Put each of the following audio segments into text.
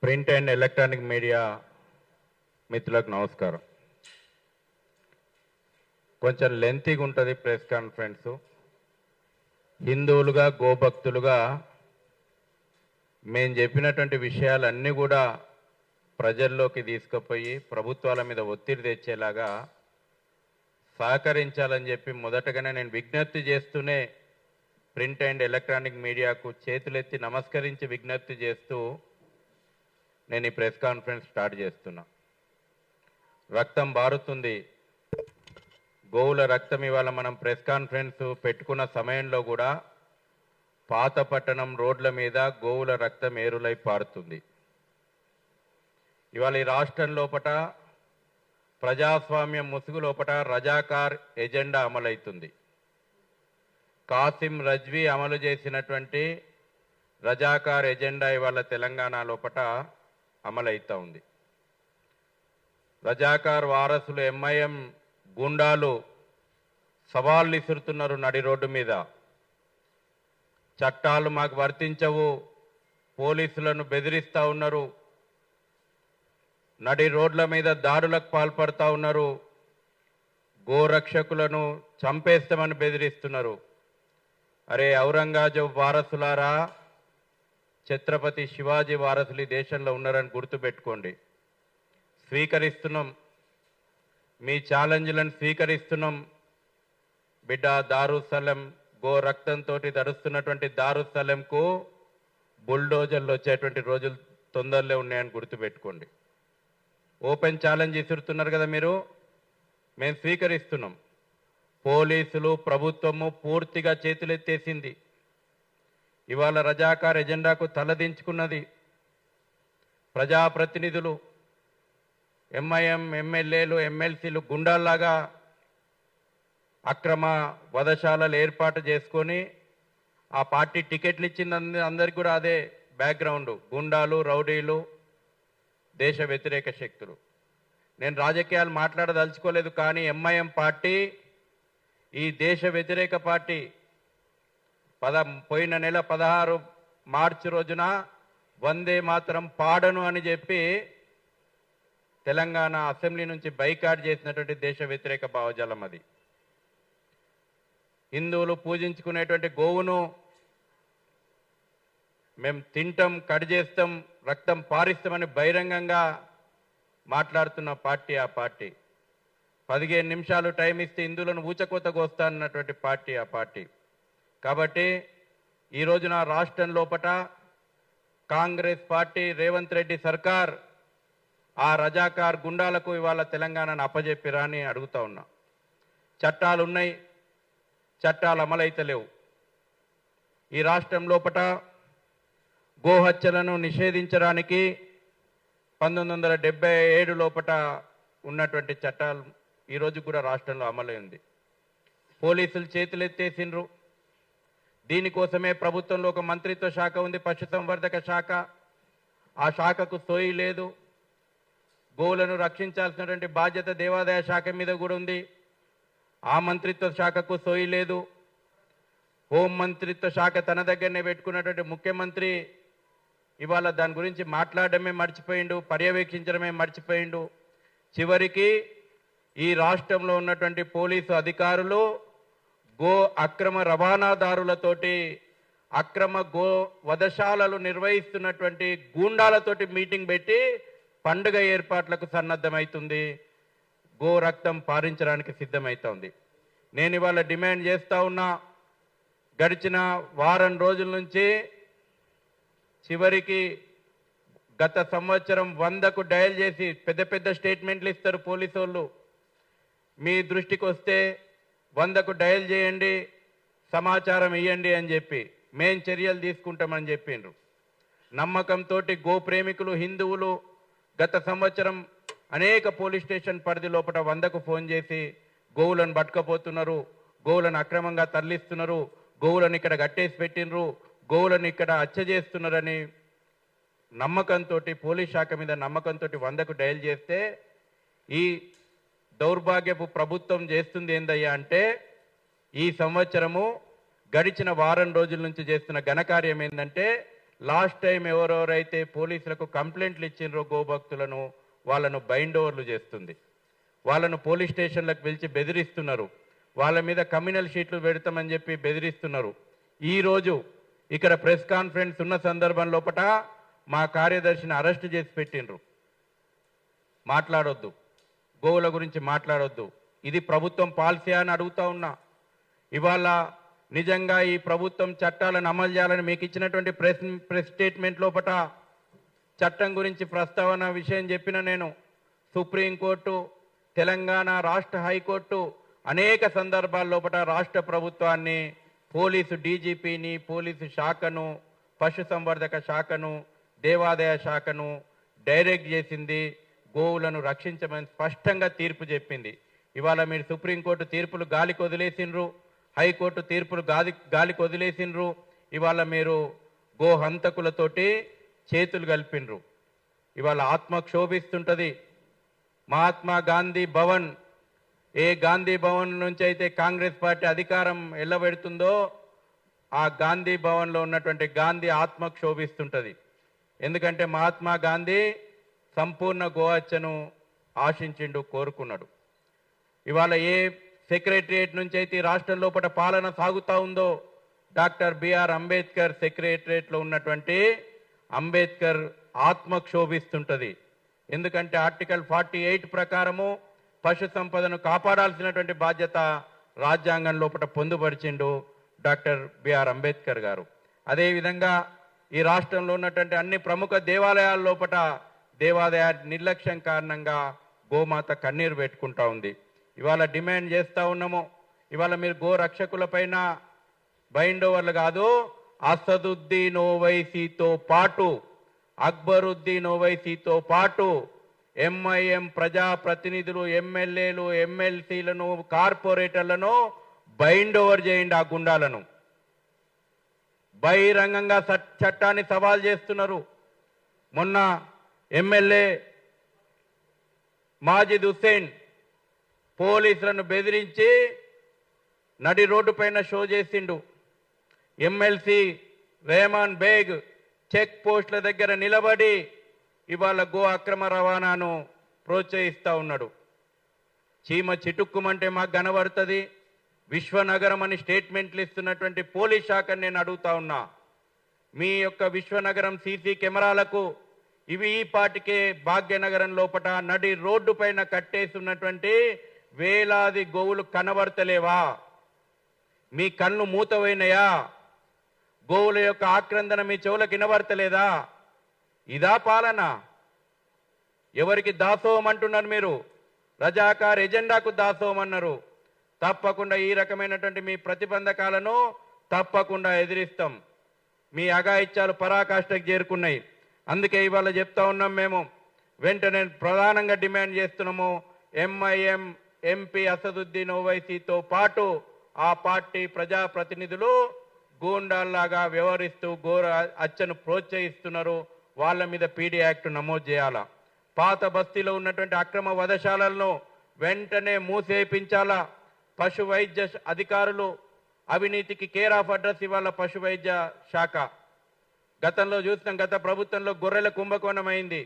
Print and electronic media మిత్రులకు నమస్కారం. కొంచెం లెంతీగా ఉంటుంది ప్రెస్ కాన్ఫరెన్స్. హిందువులుగా గోభక్తులుగా మేము చెప్పినటువంటి విషయాలన్నీ కూడా ప్రజల్లోకి తీసుకుపోయి ప్రభుత్వాల మీద ఒత్తిడి తెచ్చేలాగా సహకరించాలని చెప్పి మొదటగానే నేను విజ్ఞప్తి చేస్తూనే ప్రింట్ అండ్ ఎలక్ట్రానిక్ మీడియాకు చేతులెత్తి నమస్కరించి విజ్ఞప్తి చేస్తూ నేను ఈ ప్రెస్ కాన్ఫరెన్స్ స్టార్ట్ చేస్తున్నా. రక్తం బారుతుంది, గోవుల రక్తం. ఇవాళ మనం ప్రెస్ కాన్ఫరెన్స్ పెట్టుకున్న సమయంలో కూడా పాతపట్టణం రోడ్ల మీద గోవుల రక్తం ఏరులై పారుతుంది. ఇవాళ ఈ రాష్ట్రం లోపట ప్రజాస్వామ్యం ముసుగు లోపట రజాకార్ ఎజెండా అమలవుతుంది. కాసిం రజ్వీ అమలు చేసినటువంటి రజాకార్ ఎజెండా ఇవాళ తెలంగాణ లోపట అమలవుతూ ఉంది. రజాకార్ వారసులు ఎంఐఎం గుండాలు సవాళ్ళు ఇసురుతున్నారు నడి రోడ్డు మీద. చట్టాలు మాకు వర్తించవు, పోలీసులను బెదిరిస్తూ ఉన్నారు, నడి రోడ్ల మీద దాడులకు పాల్పడుతూ ఉన్నారు, గోరక్షకులను చంపేస్తామని బెదిరిస్తున్నారు. అరే ఔరంగజేబు వారసులారా, ఛత్రపతి శివాజీ వారసులు ఈ దేశంలో ఉన్నారని గుర్తుపెట్టుకోండి. స్వీకరిస్తున్నాం, మీ ఛాలెంజ్లను స్వీకరిస్తున్నాం. బిడ్డ దారుసలం గో రక్తంతో తడుస్తున్నటువంటి దారుసలంకు బుల్డోజర్లు వచ్చేటువంటి రోజులు తొందరలో ఉన్నాయని గుర్తుపెట్టుకోండి. ఓపెన్ ఛాలెంజ్ ఇస్తున్నారు కదా మీరు, మేము స్వీకరిస్తున్నాం. పోలీసులు ప్రభుత్వము పూర్తిగా చేతులెత్తేసింది. ఇవాళ రజాకార్ ఎజెండాకు తలదించుకున్నది. ప్రజాప్రతినిధులు, ఎంఐఎం ఎమ్మెల్యేలు, ఎమ్మెల్సీలు గుండాల్లాగా అక్రమ వధశాలలు ఏర్పాటు చేసుకొని ఆ పార్టీ టికెట్లు ఇచ్చింది అందరికి కూడా అదే బ్యాక్గ్రౌండ్. గుండాలు, రౌడీలు, దేశ వ్యతిరేక శక్తులు. నేను రాజకీయాలు మాట్లాడదలుచుకోలేదు, కానీ ఎంఐఎం పార్టీ ఈ దేశ వ్యతిరేక పార్టీ. పోయిన నెల 16 మార్చి రోజున వందే మాతరం పాడను అని చెప్పి తెలంగాణ అసెంబ్లీ నుంచి బైకాట్ చేసినటువంటి దేశ వ్యతిరేక భావజాలం అది. హిందువులు పూజించుకునేటువంటి గోవును మేము తింటాం, కట్ చేస్తాం, రక్తం పారిస్తామని బహిరంగంగా మాట్లాడుతున్న పార్టీ ఆ పార్టీ. 15 నిమిషాలు టైం ఇస్తే హిందువులను ఊచకోత కోస్తా అన్నటువంటి పార్టీ ఆ పార్టీ. కాబట్టి ఈ రోజున రాష్ట్రం లోపట కాంగ్రెస్ పార్టీ, రేవంత్ రెడ్డి సర్కార్ ఆ రజాకార్ గుండాలకు ఇవాళ తెలంగాణను అప్పజెప్పిరా అని అడుగుతా ఉన్నా. చట్టాలు ఉన్నాయి, చట్టాలు అమలైతలేవు. ఈ రాష్ట్రం లోపట గోహత్యలను నిషేధించడానికి 1977 లోపట ఉన్నటువంటి చట్టాలు ఈరోజు కూడా రాష్ట్రంలో అమలైంది. పోలీసులు చేతులెత్తేసిండ్రు. దీనికోసమే ప్రభుత్వంలో ఒక మంత్రిత్వ శాఖ ఉంది, పశుసంవర్ధక శాఖ. ఆ శాఖకు సోయి లేదు. గోవులను రక్షించాల్సినటువంటి బాధ్యత దేవాదాయ శాఖ మీద కూడా ఉంది. ఆ మంత్రిత్వ శాఖకు సోయి లేదు. హోం మంత్రిత్వ శాఖ తన దగ్గరనే పెట్టుకున్నటువంటి ముఖ్యమంత్రి ఇవాళ దాని గురించి మాట్లాడడమే మర్చిపోయిండు, పర్యవేక్షించడమే మర్చిపోయిండు. చివరికి ఈ రాష్ట్రంలో ఉన్నటువంటి పోలీసు అధికారులు గో అక్రమ రవాణాదారులతోటి, అక్రమ గో వధశాలలు నిర్వహిస్తున్నటువంటి గూండాలతోటి మీటింగ్ పెట్టి పండుగ ఏర్పాట్లకు సన్నద్ధమవుతుంది, గో రక్తం పారించడానికి సిద్ధమవుతోంది. నేను ఇవాళ డిమాండ్ చేస్తా ఉన్నా, గడిచిన వారం రోజుల నుంచి చివరికి గత సంవత్సరం 100కు డయల్ చేసి పెద్ద పెద్ద స్టేట్మెంట్లు ఇస్తారు పోలీసు వాళ్ళు. మీ దృష్టికి వస్తే 100కు డయల్ చేయండి, సమాచారం ఇవ్వండి అని చెప్పి మేం చర్యలు తీసుకుంటామని చెప్పిండ్రు. నమ్మకంతో గో ప్రేమికులు, హిందువులు గత సంవత్సరం అనేక పోలీస్ స్టేషన్ పరిధి లోపల 100కు ఫోన్ చేసి గోవులను పట్టుకపోతున్నారు, గోవులను అక్రమంగా తరలిస్తున్నారు, గోవులను ఇక్కడ గట్టేసి పెట్టినరు, గోవులను ఇక్కడ హత్య చేస్తున్నారని నమ్మకంతో, పోలీస్ శాఖ మీద నమ్మకంతో 100కు డయల్ చేస్తే ఈ దౌర్భాగ్యపు ప్రభుత్వం చేస్తుంది ఏందయ్యా అంటే, ఈ సంవత్సరము గడిచిన వారం రోజుల నుంచి చేస్తున్న ఘనకార్యం ఏంటంటే లాస్ట్ టైం ఎవరెవరైతే పోలీసులకు కంప్లైంట్లు ఇచ్చిండ్రో గోభక్తులను వాళ్ళను బైండ్ ఓవర్లు చేస్తుంది. వాళ్ళను పోలీస్ స్టేషన్లకు పిలిచి బెదిరిస్తున్నారు. వాళ్ళ మీద కమ్యూనల్ షీట్లు పెడతామని చెప్పి బెదిరిస్తున్నారు. ఈరోజు ఇక్కడ ప్రెస్ కాన్ఫరెన్స్ ఉన్న సందర్భం లోపట మా కార్యదర్శిని అరెస్ట్ చేసి పెట్టిండ్రు. మాట్లాడొద్దు, గోవుల గురించి మాట్లాడొద్దు. ఇది ప్రభుత్వం పాలసీ అని అడుగుతా ఉన్నా. ఇవాళ నిజంగా ఈ ప్రభుత్వం చట్టాలను అమలు చేయాలని మీకు ఇచ్చినటువంటి ప్రెస్ స్టేట్మెంట్ లోపట చట్టం గురించి ప్రస్తావన విషయం చెప్పిన నేను. సుప్రీంకోర్టు, తెలంగాణ రాష్ట్ర హైకోర్టు అనేక సందర్భాల లోపట రాష్ట్ర ప్రభుత్వాన్ని, పోలీసు డీజీపీని, పోలీసు శాఖను, పశుసంవర్ధక శాఖను, దేవాదాయ శాఖను డైరెక్ట్ చేసింది గోవులను రక్షించమని స్పష్టంగా తీర్పు చెప్పింది. ఇవాళ మీరు సుప్రీంకోర్టు తీర్పులు గాలికి వదిలేసిండ్రు, హైకోర్టు తీర్పులు గాలికి వదిలేసిండ్రు. ఇవాళ మీరు గో హంతకులతోటి చేతులు కలిపిండ్రు. ఇవాళ ఆత్మ క్షోభిస్తుంటుంది. మహాత్మా గాంధీ భవన్, ఏ గాంధీ భవన్ నుంచి అయితే కాంగ్రెస్ పార్టీ అధికారం ఎల్లబెడుతుందో ఆ గాంధీ భవన్లో ఉన్నటువంటి గాంధీ ఆత్మ క్షోభిస్తుంటుంది. ఎందుకంటే మహాత్మా గాంధీ సంపూర్ణ గో హత్యను ఆశించిండు, కోరుకున్నాడు. ఇవాళ ఏ సెక్రటరియట్ నుంచి అయితే రాష్ట్రం లోపల పాలన సాగుతూ ఉందో డాక్టర్ బిఆర్ అంబేద్కర్ సెక్రటరియట్లో ఉన్నటువంటి అంబేద్కర్ ఆత్మ క్షోభిస్తుంటుంది. ఎందుకంటే ఆర్టికల్ 48 ప్రకారము పశు సంపదను కాపాడాల్సినటువంటి బాధ్యత రాజ్యాంగం లోపల పొందుపరిచిండు డాక్టర్ బిఆర్ అంబేద్కర్ గారు. అదేవిధంగా ఈ రాష్ట్రంలో ఉన్నటువంటి అన్ని ప్రముఖ దేవాలయాల లోపల దేవాదాయ నిర్లక్ష్యం కారణంగా గోమాత కన్నీరు పెట్టుకుంటా ఉంది. ఇవాళ డిమాండ్ చేస్తూ ఉన్నాము. ఇవాళ మీరు గో రక్షకులపైన బైండ్ ఓవర్లు కాదు, అసదుద్దీన్ ఓవైసీతో పాటు, అక్బరుద్దీన్ ఓవైసీతో పాటు ఎంఐఎం ప్రజాప్రతినిధులు, ఎమ్మెల్యేలు, ఎమ్మెల్సీలను, కార్పొరేటర్లను బైండ్ ఓవర్ చేయండి. ఆ గుండాలను బహిరంగంగా చట్టాన్ని సవాల్ చేస్తున్నారు. మొన్న ఎమ్మెల్యే మాజిద్ హుస్సేన్ పోలీసులను బెదిరించి నడి రోడ్డు పైన షో చేసిండు. ఎమ్మెల్సీ రెహమాన్ బేగ్ చెక్ పోస్టుల దగ్గర నిలబడి ఇవాళ గో అక్రమ రవాణాను ప్రోత్సహిస్తూ ఉన్నాడు. చీమ చిటుక్కుమంటే మాకు కనబడుతుంది. విశ్వనగరం అని స్టేట్మెంట్లు ఇస్తున్నటువంటి పోలీస్ శాఖను నేను అడుగుతా ఉన్నా, మీ యొక్క విశ్వనగరం సీసీ కెమెరాలకు ఇవి ఈ పాటికే భాగ్యనగరం లోపట నడి రోడ్డు పైన కట్టేస్తున్నటువంటి వేలాది గోవులు కనబడతలేవా? మీ కళ్ళు మూతపోయినాయా? గోవుల యొక్క ఆక్రందన మీ చెవులకు వినబడతలేదా? ఇదా పాలన? ఎవరికి దాసోహం అంటున్నారు మీరు? రజాకార్ ఎజెండాకు దాసోహం అన్నారు. తప్పకుండా ఈ రకమైనటువంటి మీ ప్రతిబంధకాలను తప్పకుండా ఎదిరిస్తాం. మీ అఘాయిత్యాలు పరాకాష్ఠకు చేరుకున్నాయి. అందుకే ఇవాళ చెప్తా ఉన్నాం, మేము వెంటనే ప్రధానంగా డిమాండ్ చేస్తున్నాము, ఎంఐఎం ఎంపీ అసదుద్దీన్ ఓవైసీతో పాటు ఆ పార్టీ ప్రజాప్రతినిధులు గూండాల్లాగా వ్యవహరిస్తూ ఘోర హత్యను ప్రోత్సహిస్తున్నారు. వాళ్ళ మీద పీడీ యాక్ట్ నమోదు చేయాలా. పాత బస్తీలో ఉన్నటువంటి అక్రమ వధశాలలను వెంటనే మూసేపించాలా. పశు వైద్య అధికారులు అవినీతికి కేర్ ఆఫ్ అడ్రస్ ఇవాళ పశు వైద్య శాఖ. గతంలో చూసినాం, గత ప్రభుత్వంలో గొర్రెల కుంభకోణం అయింది.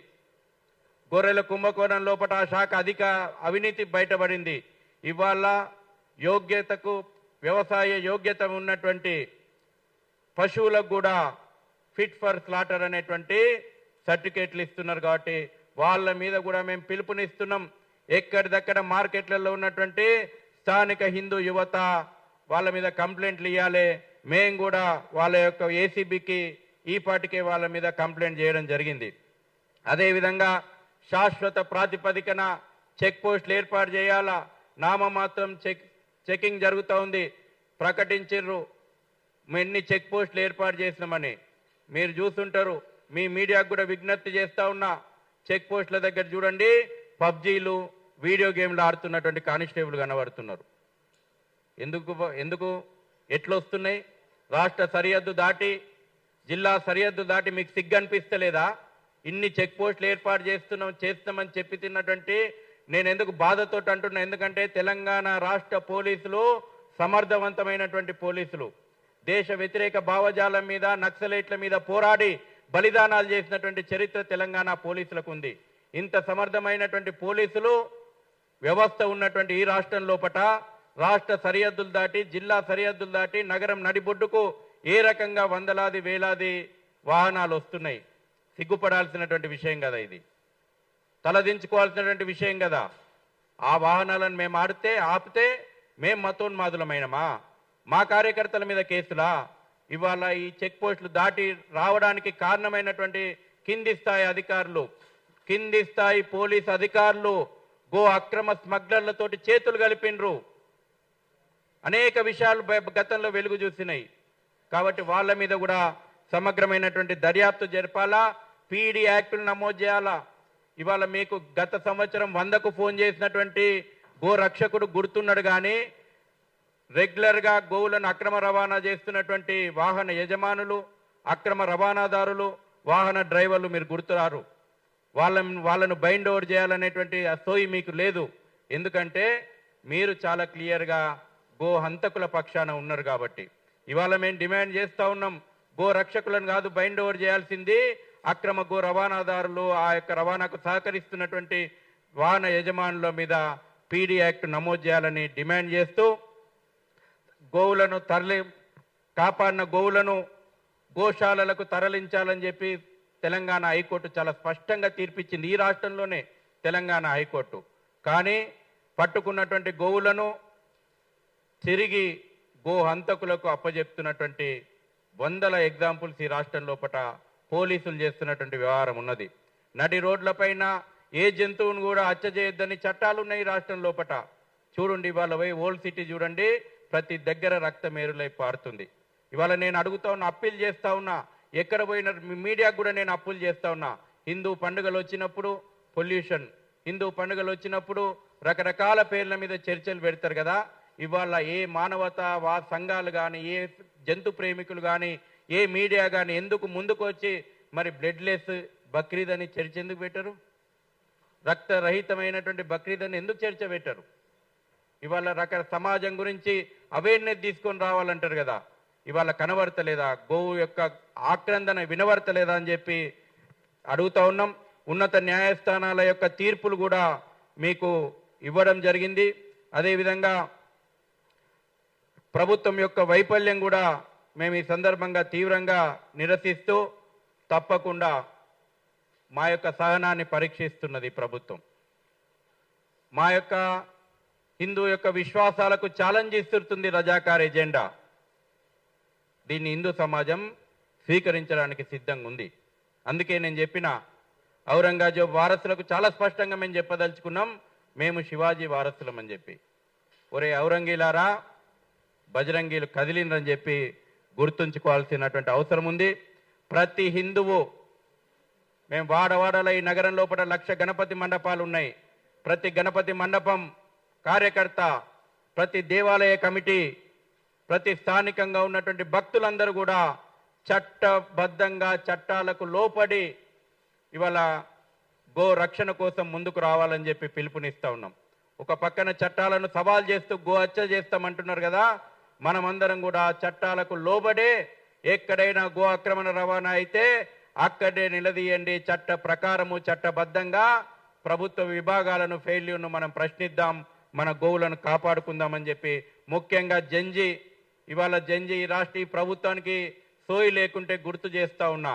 గొర్రెల కుంభకోణం లోపల ఆ శాఖ అవినీతి బయటపడింది. ఇవాళ యోగ్యతకు, వ్యవసాయ యోగ్యత ఉన్నటువంటి పశువులకు కూడా ఫిట్ ఫర్ స్లాటర్ అనేటువంటి సర్టిఫికేట్లు ఇస్తున్నారు. కాబట్టి వాళ్ళ మీద కూడా మేము పిలుపునిస్తున్నాం. ఎక్కడిదక్కడ మార్కెట్లలో ఉన్నటువంటి స్థానిక హిందూ యువత వాళ్ళ మీద కంప్లైంట్లు ఇవ్వాలి. మేము కూడా వాళ్ళ యొక్క ఏసీబీకి ఈ పాటికే వాళ్ళ మీద కంప్లైంట్ చేయడం జరిగింది. అదేవిధంగా శాశ్వత ప్రాతిపదికన చెక్ పోస్టులు ఏర్పాటు చేయాలా. నామమాత్రం చెకింగ్ జరుగుతూ ఉంది. ప్రకటించారు ఎన్ని చెక్ పోస్టులు ఏర్పాటు చేసినామని. మీరు చూస్తుంటారు. మీ మీడియాకు కూడా విజ్ఞప్తి చేస్తూ ఉన్నా, చెక్ పోస్టుల దగ్గర చూడండి, పబ్జీలు, వీడియో గేమ్లు ఆడుతున్నటువంటి కానిస్టేబుల్ కనబడుతున్నారు. ఎందుకు ఎట్లొస్తున్నాయి? రాష్ట్ర సరిహద్దు దాటి, జిల్లా సరిహద్దు దాటి మీకు సిగ్గు అనిపిస్తలేదా? ఇన్ని చెక్ పోస్టులు ఏర్పాటు చేస్తామని చెప్పి తిన్నటువంటి నేను ఎందుకు బాధతో అంటున్నా, ఎందుకంటే తెలంగాణ రాష్ట్ర పోలీసులు సమర్థవంతమైనటువంటి పోలీసులు. దేశ వ్యతిరేక భావజాలం మీద నక్సలైట్ల మీద పోరాడి బలిదానాలు చేసినటువంటి చరిత్ర తెలంగాణ పోలీసులకు ఉంది. ఇంత సమర్థమైనటువంటి పోలీసులు వ్యవస్థ ఉన్నటువంటి ఈ రాష్ట్రం లోపట రాష్ట్ర సరిహద్దులు దాటి జిల్లా సరిహద్దులు దాటి నగరం నడిబొడ్డుకు ఏ రకంగా వందలాది వేలాది వాహనాలు వస్తున్నాయి. సిగ్గుపడాల్సినటువంటి విషయం కదా, ఇది తలదించుకోవాల్సినటువంటి విషయం కదా. ఆ వాహనాలను మేము ఆపితే మేము మతోన్మాదులమైనమా? మా కార్యకర్తల మీద కేసులా? ఇవాళ ఈ చెక్ పోస్టులు దాటి రావడానికి కారణమైనటువంటి కింది స్థాయి పోలీస్ అధికారులు గో అక్రమ స్మగ్లర్లతోటి చేతులు కలిపినరు. అనేక విషయాలు గతంలో వెలుగు చూసినాయి. కాబట్టి వాళ్ళ మీద కూడా సమగ్రమైనటువంటి దర్యాప్తు జరపాలా, పీడీ యాక్టులు నమోదు చేయాలా. ఇవాళ మీకు గత సంవత్సరం 100కు ఫోన్ చేసినటువంటి గో రక్షకుడు గుర్తున్నాడు, కానీ రెగ్యులర్గా గోవులను అక్రమ రవాణా చేస్తున్నటువంటి వాహన యజమానులు, అక్రమ రవాణాదారులు, వాహన డ్రైవర్లు మీరు గుర్తురారు. వాళ్ళను బైండ్ ఓవర్ చేయాలనేటువంటి సోయి మీకు లేదు. ఎందుకంటే మీరు చాలా క్లియర్గా గో హంతకుల పక్షాన ఉన్నారు కాబట్టి. ఇవాళ మేము డిమాండ్ చేస్తూ ఉన్నాం, గో రక్షకులను కాదు బైండ్ ఓవర్ చేయాల్సింది, అక్రమ గో రవాణాదారులు, ఆ యొక్క రవాణాకు సహకరిస్తున్నటువంటి వాహన యజమానుల మీద పీడీ యాక్ట్ నమోదు చేయాలని డిమాండ్ చేస్తూ, గోవులను కాపాడిన గోవులను గోశాలలకు తరలించాలని చెప్పి తెలంగాణ హైకోర్టు చాలా స్పష్టంగా తీర్పిచ్చింది. ఈ రాష్ట్రంలోనే తెలంగాణ హైకోర్టు. కానీ పట్టుకున్నటువంటి గోవులను తిరిగి గో హంతకులకు అప్పజెప్తున్నటువంటి వందల ఎగ్జాంపుల్స్ ఈ రాష్ట్రం లోపల పోలీసులు చేస్తున్నటువంటి వ్యవహారం ఉన్నది. నడి రోడ్లపైన ఏ జంతువును కూడా హత్య చేయొద్దని చట్టాలు ఉన్నాయి ఈ రాష్ట్రం లోపల. చూడండి, ఇవాళ పోయి ఓల్డ్ సిటీ చూడండి, ప్రతి దగ్గర రక్తమేరులై పారుతుంది. ఇవాళ నేను అడుగుతా ఉన్నా, అప్పీల్ చేస్తా ఉన్నా, ఎక్కడ పోయిన మీడియాకు కూడా నేను అప్పీల్ చేస్తా ఉన్నా. హిందూ పండుగలు వచ్చినప్పుడు పొల్యూషన్, హిందూ పండుగలు వచ్చినప్పుడు రకరకాల పేర్ల మీద చర్చలు పెడతారు కదా. ఇవాళ ఏ మానవతా సంఘాలు కానీ, ఏ జంతు ప్రేమికులు కానీ, ఏ మీడియా కానీ ఎందుకు ముందుకు వచ్చి మరి బ్లడ్లెస్ బక్రీద్ అని చర్చ ఎందుకు పెట్టరు? రక్తరహితమైనటువంటి బక్రీద్ అని ఎందుకు చర్చ పెట్టరు? ఇవాళ సమాజం గురించి అవేర్నెస్ తీసుకొని రావాలంటారు కదా. ఇవాళ కనబడతలేదా? గోవు యొక్క ఆక్రందన వినబడతలేదా అని చెప్పి అడుగుతా ఉన్నాం. ఉన్నత న్యాయస్థానాల యొక్క తీర్పులు కూడా మీకు ఇవ్వడం జరిగింది. అదేవిధంగా ప్రభుత్వం యొక్క వైఫల్యం కూడా మేము ఈ సందర్భంగా తీవ్రంగా నిరసిస్తూ, తప్పకుండా మా యొక్క సహనాన్ని పరీక్షిస్తున్నది ప్రభుత్వం. మా యొక్క హిందూ యొక్క విశ్వాసాలకు ఛాలెంజ్ ఇస్తుంది రజాకార్ ఎజెండా. దీన్ని హిందూ సమాజం స్వీకరించడానికి సిద్ధంగా ఉంది. అందుకే నేను చెప్పిన ఔరంగజేబు వారసులకు చాలా స్పష్టంగా మేము చెప్పదలుచుకున్నాం, మేము శివాజీ వారసులం అని చెప్పి. ఒరే ఔరంగీలారా, బజరంగీలు కదిలిందని చెప్పి గుర్తుంచుకోవాల్సినటువంటి అవసరం ఉంది. ప్రతి హిందువు, మేము వాడవాడల ఈ నగరం లోపల 1,00,000 గణపతి మండపాలు ఉన్నాయి. ప్రతి గణపతి మండపం కార్యకర్త, ప్రతి దేవాలయ కమిటీ, ప్రతి స్థానికంగా ఉన్నటువంటి భక్తులందరూ కూడా చట్టబద్ధంగా చట్టాలకు లోపడి ఇవాళ గో రక్షణ కోసం ముందుకు రావాలని చెప్పి పిలుపునిస్తా ఉన్నాం. ఒక పక్కన చట్టాలను సవాల్ చేస్తూ గో హత్య చేస్తామంటున్నారు కదా. మనమందరం కూడా చట్టాలకు లోబడే, ఎక్కడైనా గో ఆక్రమణ రవాణా అయితే అక్కడే నిలదీయండి. చట్ట ప్రకారము చట్టబద్ధంగా ప్రభుత్వ విభాగాలను ఫెయిల్యూర్ను మనం ప్రశ్నిద్దాం, మన గోవులను కాపాడుకుందామని చెప్పి ముఖ్యంగా జంజి, ఇవాళ జంజి ఈ ప్రభుత్వానికి సోయి లేకుంటే గుర్తు చేస్తా ఉన్నా.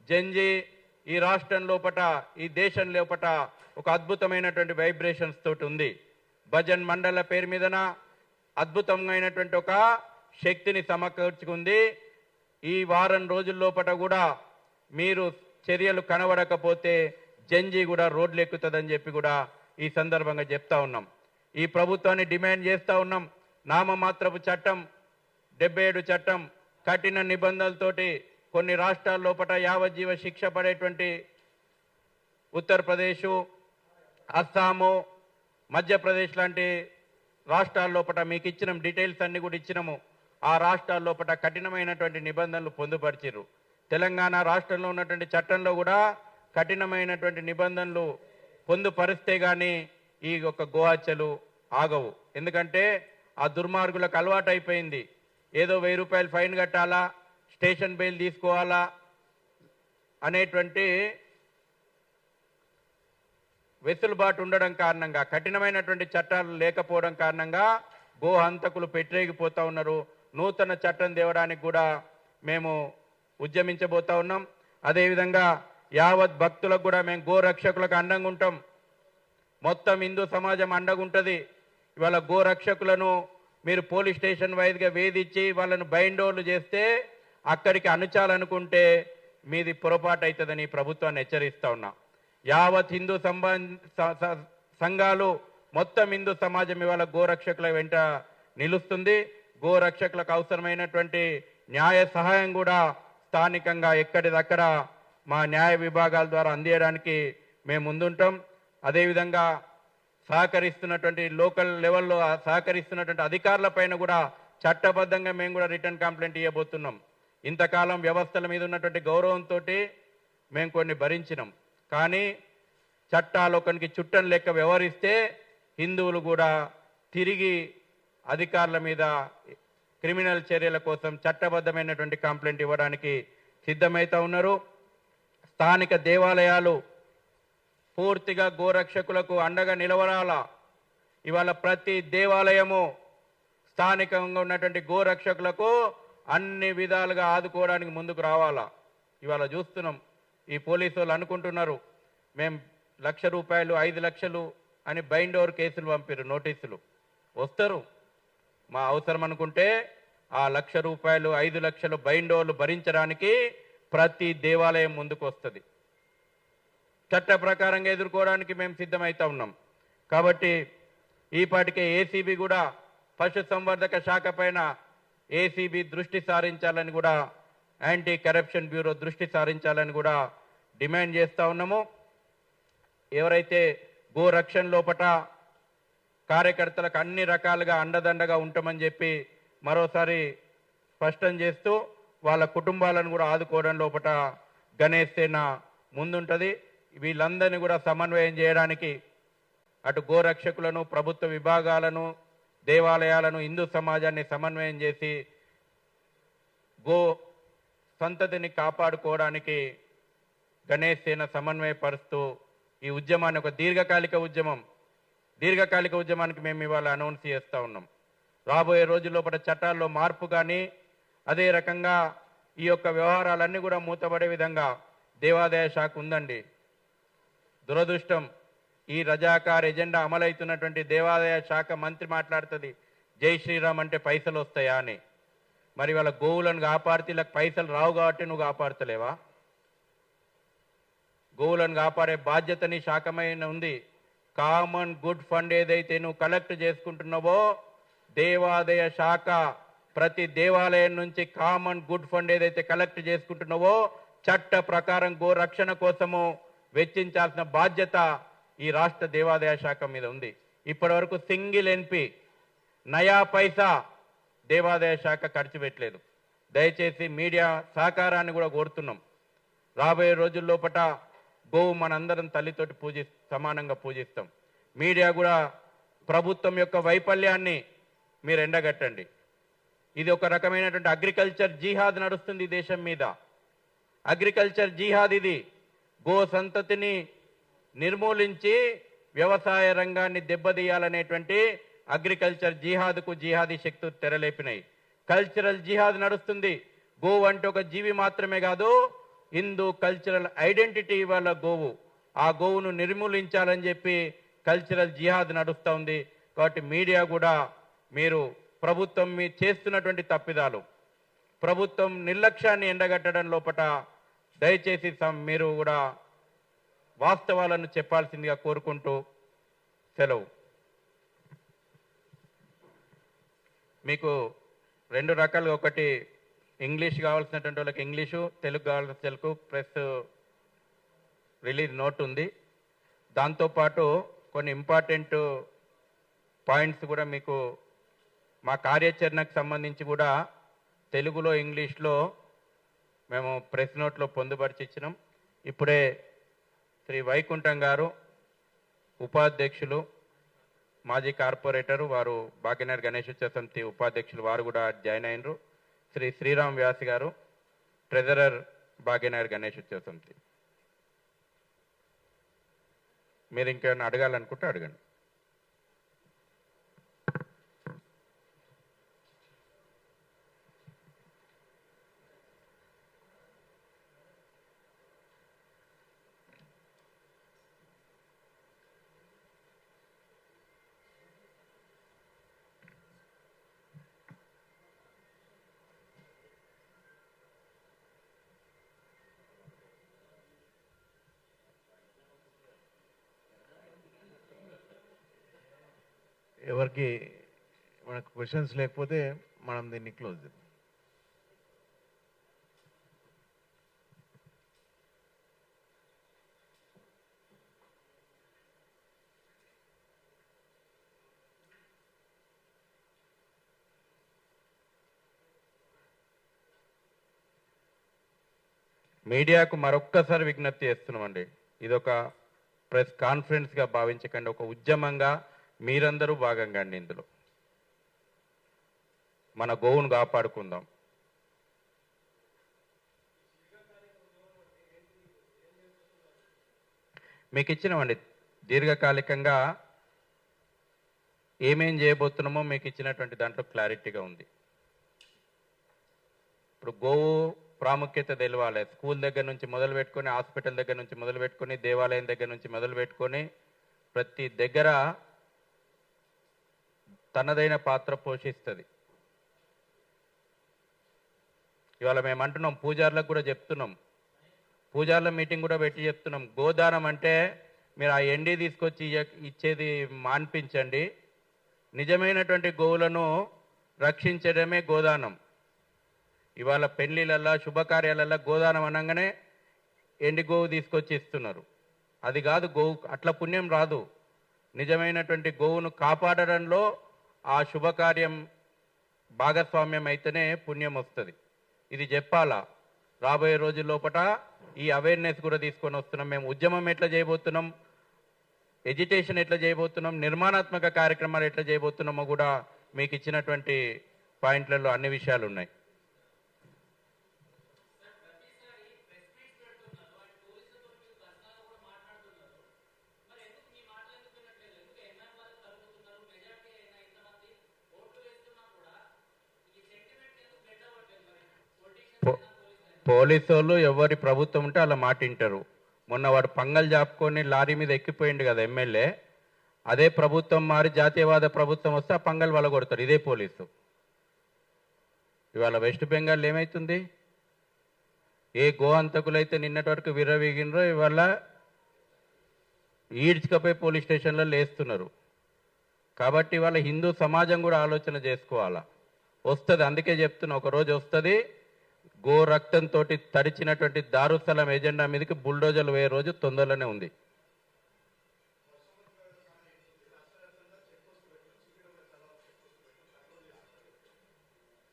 జంజి ఈ రాష్ట్రం లోపట, ఈ దేశం లోపట ఒక అద్భుతమైనటువంటి వైబ్రేషన్స్ తోటి ఉంది. భజన్ మండల పేరు మీదన అద్భుతమైనటువంటి ఒక శక్తిని సమకూర్చుకుంది. ఈ వారం రోజుల లోపట కూడా మీరు చర్యలు కనబడకపోతే జంజి కూడా రోడ్లు ఎక్కుతుందని చెప్పి కూడా ఈ సందర్భంగా చెప్తా ఉన్నాం. ఈ ప్రభుత్వాన్ని డిమాండ్ చేస్తా ఉన్నాం. నామమాత్రపు చట్టం 77 చట్టం కఠిన నిబంధనలతోటి కొన్ని రాష్ట్రాల లోపల యావజ్జీవ శిక్ష పడేటువంటి ఉత్తరప్రదేశ్, అస్సాము, మధ్యప్రదేశ్ లాంటి రాష్ట్రాల లోపల మీకు ఇచ్చిన డీటెయిల్స్ అన్ని కూడా ఇచ్చినాము. ఆ రాష్ట్రాల లోపల కఠినమైనటువంటి నిబంధనలు పొందుపరిచారు. తెలంగాణ రాష్ట్రంలో ఉన్నటువంటి చట్టంలో కూడా కఠినమైనటువంటి నిబంధనలు పొందుపరిస్తే కానీ ఈ యొక్క గోహత్యలు ఆగవు. ఎందుకంటే ఆ దుర్మార్గులకు అలవాటు అయిపోయింది. ఏదో 1000 రూపాయలు ఫైన్ కట్టాలా, స్టేషన్ బెయిల్ తీసుకోవాలా అనేటువంటి వెసులుబాటు ఉండడం కారణంగా, కఠినమైనటువంటి చట్టాలు లేకపోవడం కారణంగా గో హంతకులు పెట్టరేగిపోతా ఉన్నారు. నూతన చట్టం తేవడానికి కూడా మేము ఉద్యమించబోతా ఉన్నాం. అదేవిధంగా యావత్ భక్తులకు కూడా మేము గో రక్షకులకు అండంగా ఉంటాం. మొత్తం హిందూ సమాజం అండగా ఉంటుంది. ఇవాళ గో రక్షకులను మీరు పోలీస్ స్టేషన్ వైద్యుగా వేధించి వాళ్ళను బైండోర్లు చేస్తే అక్కడికి అణచాలనుకుంటే మీది పొరపాటు అవుతుందని ప్రభుత్వాన్ని హెచ్చరిస్తా ఉన్నా. యావత్ హిందూ సంఘాలు, మొత్తం హిందూ సమాజం ఇవాళ గోరక్షకుల వెంట నిలుస్తుంది. గోరక్షకులకు అవసరమైనటువంటి న్యాయ సహాయం కూడా స్థానికంగా ఎక్కడిదక్కడ మా న్యాయ విభాగాల ద్వారా అందించడానికి మేము ముందుంటాం. అదేవిధంగా సహకరిస్తున్నటువంటి లోకల్ లెవెల్లో సహకరిస్తున్నటువంటి అధికారుల పైన కూడా చట్టబద్ధంగా మేము కూడా రిటర్న్ కంప్లైంట్ ఇవ్వబోతున్నాం. ఇంతకాలం వ్యవస్థల మీద ఉన్నటువంటి గౌరవంతో మేము కొన్ని భరించినాం. కానీ చట్టాలు ఒకరికి చుట్టం లెక్క వ్యవహరిస్తే హిందువులు కూడా తిరిగి అధికారుల మీద క్రిమినల్ చర్యల కోసం చట్టబద్ధమైనటువంటి కంప్లైంట్ ఇవ్వడానికి సిద్ధమవుతా ఉన్నారు. స్థానిక దేవాలయాలు పూర్తిగా గోరక్షకులకు అండగా నిలవరాలా. ఇవాళ ప్రతి దేవాలయము స్థానికంగా ఉన్నటువంటి గోరక్షకులకు అన్ని విధాలుగా ఆదుకోవడానికి ముందుకు రావాలా. ఇవాళ చూస్తున్నాం, ఈ పోలీసు వాళ్ళు అనుకుంటున్నారు మేము 1,00,000 రూపాయలు 5 లక్షలు అని బైండ్ ఓవర్ కేసులు పంపారు, నోటీసులు వస్తారు. మా అవసరం అనుకుంటే ఆ 1,00,000 రూపాయలు 5 లక్షలు బైండ్ ఓవర్లు భరించడానికి ప్రతి దేవాలయం ముందుకు వస్తుంది. చట్ట ప్రకారంగా ఎదుర్కోవడానికి మేము సిద్ధమవుతా ఉన్నాం. కాబట్టి ఈపాటికే ఏసీబీ కూడా పశు సంవర్ధక శాఖ పైన ఏసీబీ దృష్టి సారించాలని కూడా, యాంటీ కరప్షన్ బ్యూరో దృష్టి సారించాలని కూడా డిమాండ్ చేస్తూ ఉన్నాము. ఎవరైతే గోరక్షణ లోపట కార్యకర్తలకు అన్ని రకాలుగా అండదండగా ఉంటామని చెప్పి మరోసారి స్పష్టం చేస్తూ వాళ్ళ కుటుంబాలను కూడా ఆదుకోవడం లోపట గణేష్ సేన ముందుంటుంది. వీళ్ళందరినీ కూడా సమన్వయం చేయడానికి అటు గోరక్షకులను, ప్రభుత్వ విభాగాలను, దేవాలయాలను, హిందూ సమాజాన్ని సమన్వయం చేసి గో సంతతిని కాపాడుకోవడానికి గణేష్ సేన సమన్వయపరుస్తూ ఈ ఉద్యమాన్ని ఒక దీర్ఘకాలిక ఉద్యమానికి మేము ఇవాళ అనౌన్స్ చేస్తూ ఉన్నాం. రాబోయే రోజుల్లో చట్టాల్లో మార్పు కానీ, అదే రకంగా ఈ యొక్క వ్యవహారాలన్నీ కూడా మూతపడే విధంగా దేవాదాయ శాఖ ఉందండి. దురదృష్టం, ఈ రజాకార్ ఎజెండా అమలవుతున్నటువంటి దేవాదాయ శాఖ మంత్రి మాట్లాడుతుంది జై శ్రీరామ్ అంటే పైసలు వస్తాయా అని. మరి వాళ్ళ గోవులను కాపాడితే వీళ్ళకి పైసలు రావు కాబట్టి నువ్వు కాపాడుతలేవా? గోవులను కాపాడే బాధ్యత నీ శాఖమైన ఉంది. కామన్ గుడ్ ఫండ్ ఏదైతే నువ్వు కలెక్ట్ చేసుకుంటున్నావో, దేవాదాయ శాఖ ప్రతి దేవాలయం నుంచి కామన్ గుడ్ ఫండ్ ఏదైతే కలెక్ట్ చేసుకుంటున్నావో చట్ట ప్రకారం గో రక్షణ కోసము వెచ్చించాల్సిన బాధ్యత ఈ రాష్ట్ర దేవాదాయ శాఖ మీద ఉంది. ఇప్పటి వరకు సింగిల్ ఎన్పి నయా పైసా దేవాదాయ శాఖ ఖర్చు పెట్టలేదు. దయచేసి మీడియా సహకారాన్ని కూడా కోరుతున్నాం. రాబోయే రోజుల్లోపట గోవు మనందరం తల్లితోటి సమానంగా పూజిస్తాం. మీడియా కూడా ప్రభుత్వం యొక్క వైఫల్యాన్ని మీరు ఎండగట్టండి. ఇది ఒక రకమైనటువంటి అగ్రికల్చర్ జిహాద్ నడుస్తుంది ఈ దేశం మీద. అగ్రికల్చర్ జిహాద్ ఇది. గో సంతతిని నిర్మూలించి వ్యవసాయ రంగాన్ని దెబ్బతీయాలనేటువంటి అగ్రికల్చర్ జిహాద్కు జిహాదీ శక్తులు తెరలేపినాయి. కల్చరల్ జిహాద్ నడుస్తుంది. గోవు అంటే ఒక జీవి మాత్రమే కాదు, హిందూ కల్చరల్ ఐడెంటిటీ వల్ల గోవు. ఆ గోవును నిర్మూలించాలని చెప్పి కల్చరల్ జిహాద్ నడుస్తూ ఉంది. కాబట్టి మీడియా కూడా మీరు ప్రభుత్వం మీ చేస్తున్నటువంటి తప్పిదాలు, ప్రభుత్వం నిర్లక్ష్యాన్ని ఎండగట్టడం లోపట దయచేసి మీరు కూడా వాస్తవాలను చెప్పాల్సిందిగా కోరుకుంటూ సెలవు. మీకు 2 రకాలుగా, ఒకటి ఇంగ్లీష్ కావాల్సినటువంటి వాళ్ళకి ఇంగ్లీషు, తెలుగు కావాల్సిన తెలుగు ప్రెస్ రిలీజ్ నోట్ ఉంది. దాంతోపాటు కొన్ని ఇంపార్టెంట్ పాయింట్స్ కూడా మీకు మా కార్యాచరణకు సంబంధించి కూడా తెలుగులో ఇంగ్లీష్లో మేము ప్రెస్ నోట్లో పొందుపరిచి ఇచ్చినాం. ఇప్పుడే శ్రీ వైకుంఠం గారు ఉపాధ్యక్షులు మాజీ కార్పొరేటర్ వారు భాగ్యనగర్ గణేష్ ఉత్సవ సమితి ఉపాధ్యక్షులు వారు కూడా జాయిన్ అయినరు. శ్రీ శ్రీరామ్ వ్యాస్ గారు ట్రెజరర్ భాగ్యనగర్ గణేష్ ఉత్సవ సమితి. మీరు ఇంకేమైనా అడగాలనుకుంటే అడగండి. ఎవరికి మనకు క్వశ్చన్స్ లేకపోతే మనం దీన్ని క్లోజ్ చేద్దాం. మీడియాకు మరొక్కసారి విజ్ఞప్తి చేస్తున్నామండి. ఇదొక ప్రెస్ కాన్ఫరెన్స్గా భావించకండి, ఒక ఉద్యమంగా మీరందరూ భాగంగా అండి. ఇందులో మన గోవును కాపాడుకుందాం. మీకు ఇచ్చినామండి దీర్ఘకాలికంగా ఏమేం చేయబోతున్నామో మీకు ఇచ్చినటువంటి దాంట్లో క్లారిటీగా ఉంది. ఇప్పుడు గోవు ప్రాముఖ్యత తెలవాలి. స్కూల్ దగ్గర నుంచి మొదలు పెట్టుకొని, హాస్పిటల్ దగ్గర నుంచి మొదలు పెట్టుకొని, దేవాలయం దగ్గర నుంచి మొదలు పెట్టుకొని ప్రతి దగ్గర తనదైన పాత్ర పోషిస్తుంది. ఇవాళ మేము అంటున్నాం, పూజార్లకు కూడా చెప్తున్నాం, పూజార్ల మీటింగ్ కూడా పెట్టి చెప్తున్నాం, గోదానం అంటే మీరు ఆ ఎండి తీసుకొచ్చి ఇచ్చేది మాన్పించండి, నిజమైనటువంటి గోవులను రక్షించడమే గోదానం. ఇవాళ పెళ్లిళ్ళల్లో శుభకార్యాలల్లో గోదానం అనగానే ఎండి గోవు తీసుకొచ్చి ఇస్తున్నారు. అది కాదు, గోవు అట్లా పుణ్యం రాదు. నిజమైనటువంటి గోవును కాపాడడంలో ఆ శుభకార్యం భాగస్వామ్యం అయితేనే పుణ్యం వస్తుంది. ఇది చెప్పాలా. రాబోయే రోజుల లోపల ఈ అవేర్నెస్ కూడా తీసుకొని వస్తున్నాం. మేము ఉద్యమం ఎట్లా చేయబోతున్నాం, ఎడ్యుకేషన్ ఎట్లా చేయబోతున్నాం, నిర్మాణాత్మక కార్యక్రమాలు ఎట్లా చేయబోతున్నామో కూడా మీకు ఇచ్చినటువంటి పాయింట్లలో అన్ని విషయాలు ఉన్నాయి. పోలీసు వాళ్ళు ఎవరి ప్రభుత్వం ఉంటే అలా మాట వింటారు. మొన్న వాడు పంగల్ జాపుకొని లారీ మీద ఎక్కిపోయింది కదా ఎమ్మెల్యే, అదే ప్రభుత్వం మారి జాతీయవాద ప్రభుత్వం వస్తే ఆ పంగల్ వాళ్ళ కొడతారు ఇదే పోలీసు. ఇవాళ వెస్ట్ బెంగాల్ ఏమవుతుంది, ఏ గో హంతకులైతే నిన్నటి వరకు విర్రవీగినరో ఇవాళ ఈడ్చుకపోయి పోలీస్ స్టేషన్లో లేస్తున్నారు. కాబట్టి ఇవాళ హిందూ సమాజం కూడా ఆలోచన చేసుకోవాలా. వస్తుంది, అందుకే చెప్తున్నా, ఒకరోజు వస్తుంది గో రక్తంతో తడిచినటువంటి దారుస్థలం ఎజెండా మీదకి బుల్డోజర్లు వేయ రోజు తొందరలోనే ఉంది.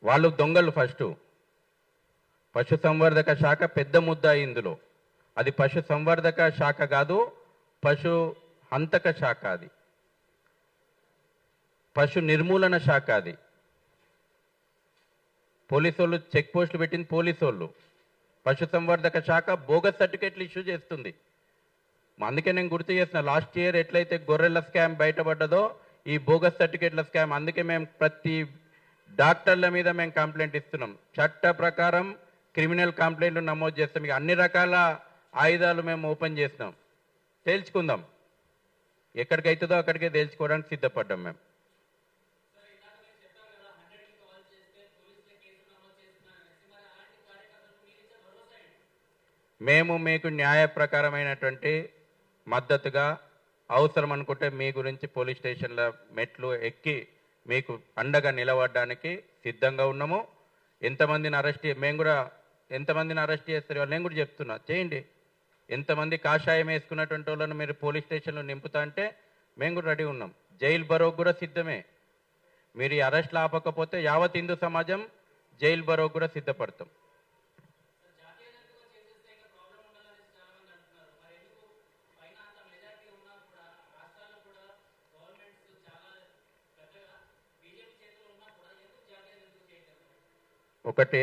వాళ్ళు దొంగలు. ఫస్ట్ పశు సంవర్ధక శాఖ పెద్ద ముద్ద ఇందులో. అది పశు సంవర్ధక శాఖ కాదు, పశు హంతక శాఖ, అది పశు నిర్మూలన శాఖ. అది పోలీసు వాళ్ళు చెక్ పోస్టులు పెట్టింది పోలీసు వాళ్ళు. పశు సంవర్ధక శాఖ బోగస్ సర్టిఫికేట్లు ఇష్యూ చేస్తుంది. అందుకే నేను గుర్తు చేసిన, లాస్ట్ ఇయర్ ఎట్లయితే గొర్రెల స్కామ్ బయటపడ్డదో ఈ బోగస్ సర్టిఫికేట్ల స్కామ్. అందుకే మేము ప్రతి డాక్టర్ల మీద మేము కంప్లైంట్ ఇస్తున్నాం. చట్ట ప్రకారం క్రిమినల్ కంప్లైంట్లు నమోదు చేస్తాం. ఇక అన్ని రకాల ఆయుధాలు మేము ఓపెన్ చేసినాం. తేల్చుకుందాం, ఎక్కడికైతుందో అక్కడికే తేల్చుకోవడానికి సిద్ధపడ్డాం. మేము మీకు న్యాయ ప్రకారమైనటువంటి మద్దతుగా అవసరం అనుకుంటే మీ గురించి పోలీస్ స్టేషన్ల మెట్లు ఎక్కి మీకు అండగా నిలబడడానికి సిద్ధంగా ఉన్నాము. ఎంతమందిని అరెస్ట్ చేస్తారు నేను కూడా చెప్తున్నా, చేయండి. ఎంతమంది కాషాయం వేసుకున్నటువంటి వాళ్ళను మీరు పోలీస్ స్టేషన్లో నింపుతా అంటే మేము కూడా రెడీ ఉన్నాం. జైలు బరోకు కూడా సిద్ధమే. మీరు ఈ అరెస్ట్లు ఆపకపోతే యావత్ హిందూ సమాజం జైలు బరోకు కూడా సిద్ధపడతాం. ఒకటి,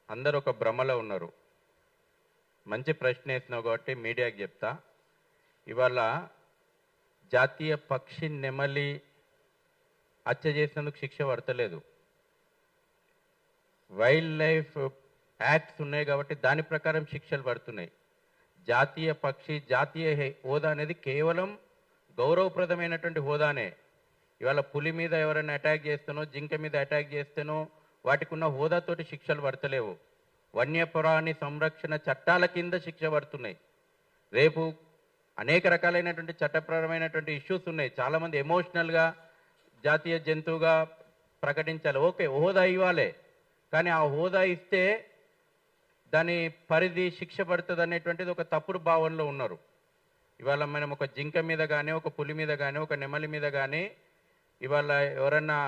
అందరూ ఒక భ్రమలో ఉన్నారు. మంచి ప్రశ్న వేసినావు కాబట్టి మీడియాకి చెప్తా. ఇవాళ జాతీయ పక్షి నెమలి హత్య చేసినందుకు శిక్ష పడతలేదు. వైల్డ్ లైఫ్ యాక్ట్స్ ఉన్నాయి కాబట్టి దాని ప్రకారం శిక్షలు పడుతున్నాయి. జాతీయ పక్షి జాతీయ హోదా అనేది కేవలం గౌరవప్రదమైనటువంటి హోదానే. ఇవాళ పులి మీద ఎవరైనా అటాక్ చేస్తేనో జింక మీద అటాక్ చేస్తేనో వాటికి ఉన్న హోదాతోటి శిక్షలు పడతలేవు. వన్యప్రాణి సంరక్షణ చట్టాల కింద శిక్ష పడుతున్నాయి. రేపు అనేక రకాలైనటువంటి చట్టపరమైనటువంటి ఇష్యూస్ ఉన్నాయి. చాలామంది ఎమోషనల్గా జాతీయ జంతువుగా ప్రకటించాలి, ఓకే, హోదా ఇవ్వాలి. కానీ ఆ హోదా ఇస్తే దాని పరిధి శిక్ష పడుతుంది అనేటువంటిది ఒక తప్పుడు భావనలో ఉన్నారు. ఇవాళ మనం ఒక జింక మీద కానీ ఒక పులి మీద కానీ ఒక నెమలి మీద కానీ ఇవాళ ఎవరన్నా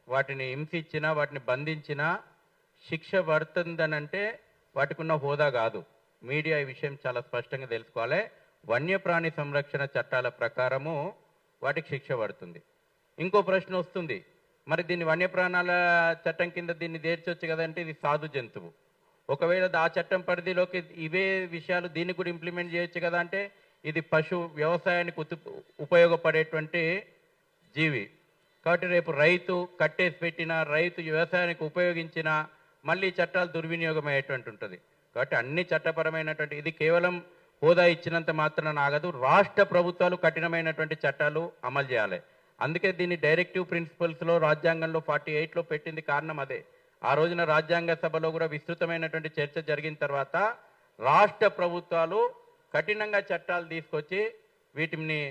వాటిని హింసించినా వాటిని బంధించినా శిక్ష పడుతుందనంటే వాటికి ఉన్న హోదా కాదు. మీడియా ఈ విషయం చాలా స్పష్టంగా తెలుసుకోవాలి. వన్యప్రాణి సంరక్షణ చట్టాల ప్రకారము వాటికి శిక్ష పడుతుంది. ఇంకో ప్రశ్న వస్తుంది, మరి దీన్ని వన్యప్రాణాల చట్టం కింద దీన్ని చేర్చొచ్చు కదంటే ఇది సాధు జంతువు. ఒకవేళ ఆ చట్టం పరిధిలోకి ఇవే విషయాలు దీన్ని కూడా ఇంప్లిమెంట్ చేయొచ్చు కదా అంటే ఇది పశు వ్యవసాయానికి ఉపయోగపడేటువంటి జీవి. కాబట్టి రేపు రైతు కట్టేసి పెట్టినా రైతు వ్యవసాయానికి ఉపయోగించినా మళ్ళీ చట్టాలు దుర్వినియోగం అయ్యేటువంటి ఉంటుంది. కాబట్టి అన్ని చట్టపరమైనటువంటి ఇది కేవలం హోదా ఇచ్చినంత మాత్రాన ఆగదు. రాష్ట్ర ప్రభుత్వాలు కఠినమైనటువంటి చట్టాలు అమలు చేయాలి. అందుకే దీన్ని డైరెక్టివ్ ప్రిన్సిపల్స్లో రాజ్యాంగంలో 48లో పెట్టింది కారణం అదే. ఆ రోజున రాజ్యాంగ సభలో కూడా విస్తృతమైనటువంటి చర్చ జరిగిన తర్వాత రాష్ట్ర ప్రభుత్వాలు కఠినంగా చట్టాలు తీసుకొచ్చి వీటిని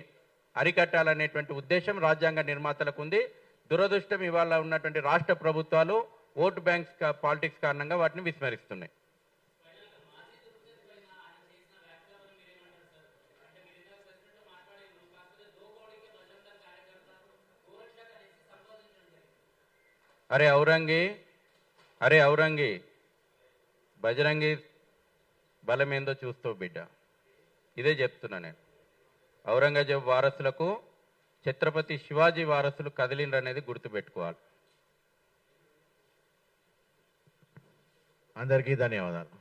అరికట్టాలనేటువంటి ఉద్దేశం రాజ్యాంగ నిర్మాతలకు ఉంది. దురదృష్టం ఇవాళ ఉన్నటువంటి రాష్ట్ర ప్రభుత్వాలు ఓటు బ్యాంక్స్ పాలిటిక్స్ కారణంగా వాటిని విస్మరిస్తున్నాయి. అరే ఔరంగి బజరంగి బలం ఏందో చూస్తావు బిడ్డ. ఇదే చెప్తున్నా నేను. ఔరంగజేబు వారసులకు ఛత్రపతి శివాజీ వారసులు కదిలిండ్రు అనేది గుర్తుపెట్టుకోవాలి. అందరికీ ధన్యవాదాలు.